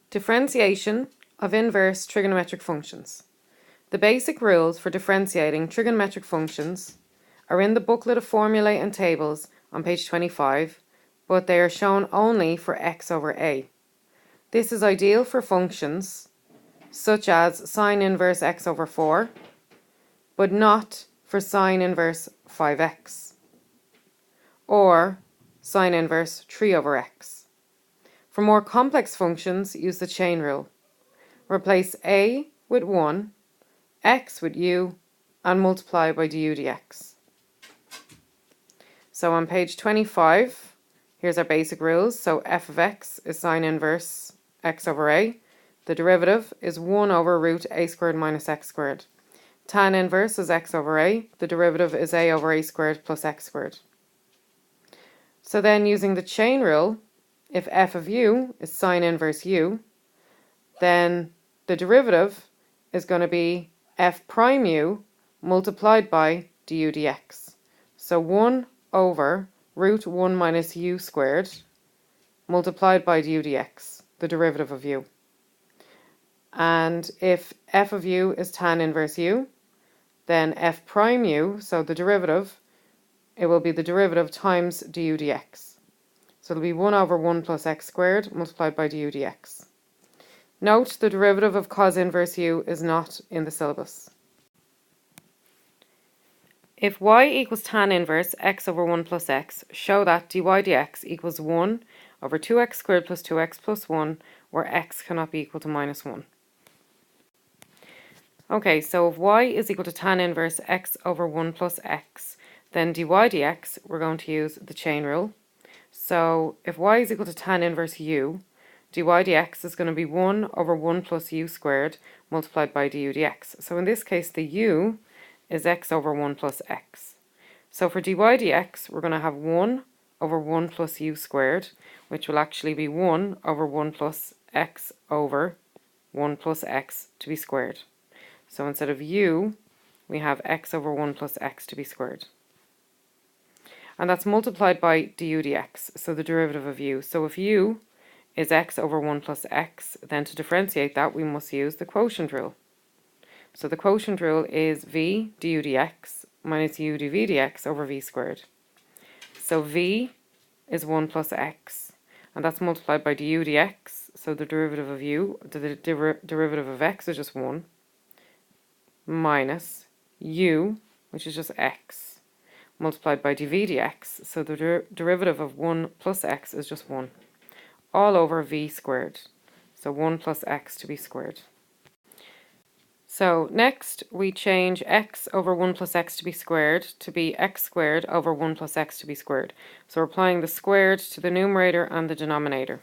Differentiation of inverse trigonometric functions. The basic rules for differentiating trigonometric functions are in the booklet of formulae and tables on page 25, but they are shown only for x over a. This is ideal for functions such as sine inverse x over 4, but not for sine inverse 5x or sine inverse 3 over x. For more complex functions, use the chain rule. Replace a with 1, x with u, and multiply by du dx. So on page 25, here's our basic rules. So f of x is sine inverse x over a. The derivative is 1 over root a squared minus x squared. Tan inverse is x over a. The derivative is a over a squared plus x squared. So then using the chain rule, if f of u is sine inverse u, then the derivative is going to be f prime u multiplied by du dx. So 1 over root 1 minus u squared multiplied by du dx, the derivative of u. And if f of u is tan inverse u, then f prime u, so the derivative, it will be the derivative times du dx. So it'll be 1 over 1 plus x squared multiplied by du dx. Note the derivative of cos inverse u is not in the syllabus. If y equals tan inverse x over 1 plus x, show that dy dx equals 1 over 2x squared plus 2x plus 1, where x cannot be equal to minus 1. Okay, so if y is equal to tan inverse x over 1 plus x, then dy dx, we're going to use the chain rule. So if y is equal to tan inverse u, dy dx is going to be 1 over 1 plus u squared multiplied by du dx. So in this case, the u is x over 1 plus x. So for dy dx, we're going to have 1 over 1 plus u squared, which will actually be 1 over 1 plus x over 1 plus x to be squared. So instead of u, we have x over 1 plus x to be squared. And that's multiplied by du dx, so the derivative of u. So if u is x over 1 plus x, then to differentiate that, we must use the quotient rule. So the quotient rule is v du dx minus u dv dx over v squared. So v is 1 plus x, and that's multiplied by du dx, so the derivative of u, the derivative of x is just 1, minus u, which is just x, multiplied by dv dx, so the derivative of 1 plus x is just 1, all over v squared, so 1 plus x to be squared. So next we change x over 1 plus x to be squared to be x squared over 1 plus x to be squared. So we're applying the squared to the numerator and the denominator.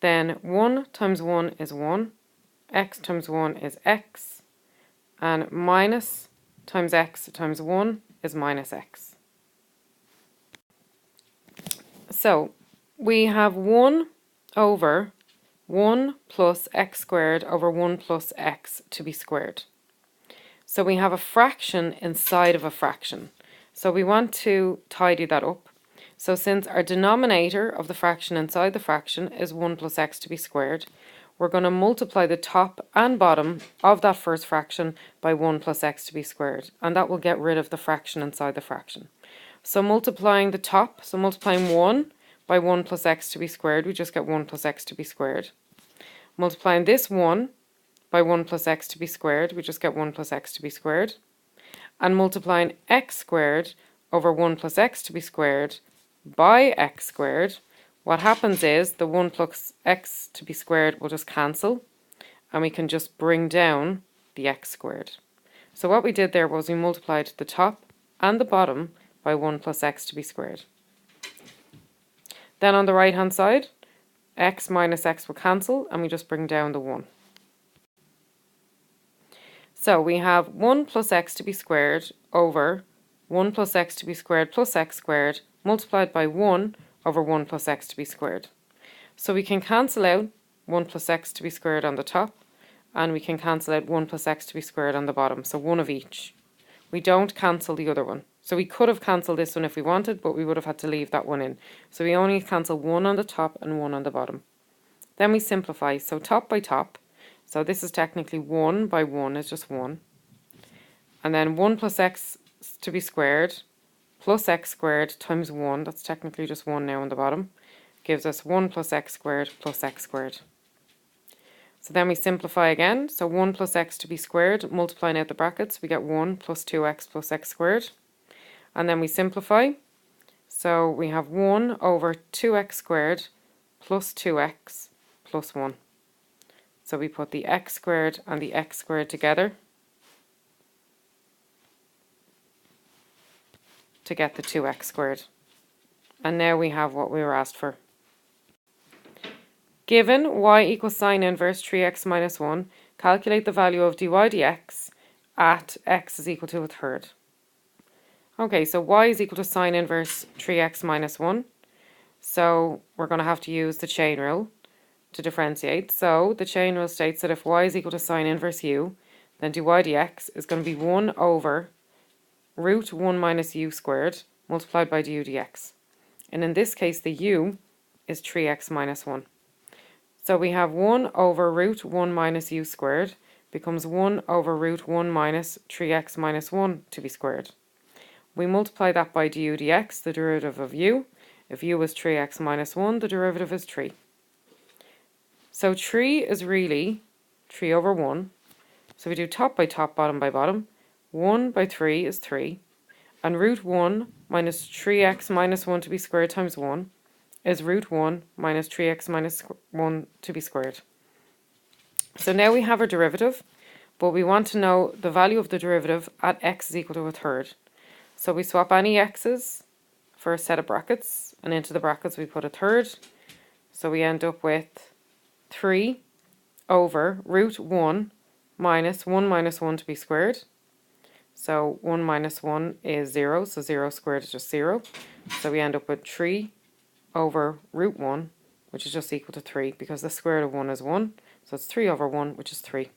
Then 1 times 1 is 1, x times 1 is x, and minus times x times 1 is minus x. So we have 1 over 1 plus x squared over 1 plus x to be squared. So we have a fraction inside of a fraction. So we want to tidy that up. So since our denominator of the fraction inside the fraction is 1 plus x to be squared, we're going to multiply the top and bottom of that first fraction by 1 plus x to be squared. And that will get rid of the fraction inside the fraction. So multiplying the top, so multiplying 1 by 1 plus x to be squared, we just get 1 plus x to be squared. Multiplying this 1 by 1 plus x to be squared, we just get 1 plus x to be squared. And multiplying x squared over 1 plus x to be squared by x squared, what happens is the 1 plus x to be squared will just cancel, and we can just bring down the x squared. So what we did there was we multiplied the top and the bottom by 1 plus x to be squared. Then on the right hand side, x minus x will cancel, and we just bring down the 1. So we have 1 plus x to be squared over 1 plus x to be squared plus x squared multiplied by 1 over 1 plus x to be squared. So we can cancel out 1 plus x to be squared on the top, and we can cancel out 1 plus x to be squared on the bottom, so one of each. We don't cancel the other one. So we could have cancelled this one if we wanted, but we would have had to leave that one in. So we only cancel 1 on the top and 1 on the bottom. Then we simplify, so top by top. So this is technically 1 by 1 is just 1. And then 1 plus x to be squared plus x squared times 1, that's technically just 1 now on the bottom, gives us 1 plus x squared plus x squared. So then we simplify again, so 1 plus x to be squared, multiplying out the brackets, we get 1 plus 2x plus x squared. And then we simplify, so we have 1 over 2x squared plus 2x plus 1. So we put the x squared and the x squared together to get the 2x squared. And now we have what we were asked for. Given y equals sine inverse 3x minus 1, calculate the value of dy dx at x is equal to a third. Okay, so y is equal to sine inverse 3x minus 1. So we're going to have to use the chain rule to differentiate. So the chain rule states that if y is equal to sine inverse u, then dy dx is going to be 1 over root 1 minus u squared multiplied by du dx. And in this case, the u is 3x minus 1. So we have 1 over root 1 minus u squared becomes 1 over root 1 minus 3x minus 1 to be squared. We multiply that by du dx, the derivative of u. If u is 3x minus 1, the derivative is 3. So 3 is really 3 over 1. So we do top by top, bottom by bottom. 1 by 3 is 3. And root 1 minus 3x minus 1 to be squared times 1 is root 1 minus 3x minus 1 to be squared. So now we have our derivative, but we want to know the value of the derivative at x is equal to a third. So we swap any x's for a set of brackets, and into the brackets we put a third. So we end up with 3 over root 1 minus 1 to be squared. So 1 minus 1 is 0, so 0 squared is just 0. So we end up with 3 over root 1, which is just equal to 3, because the square root of 1 is 1. So it's 3 over 1, which is 3.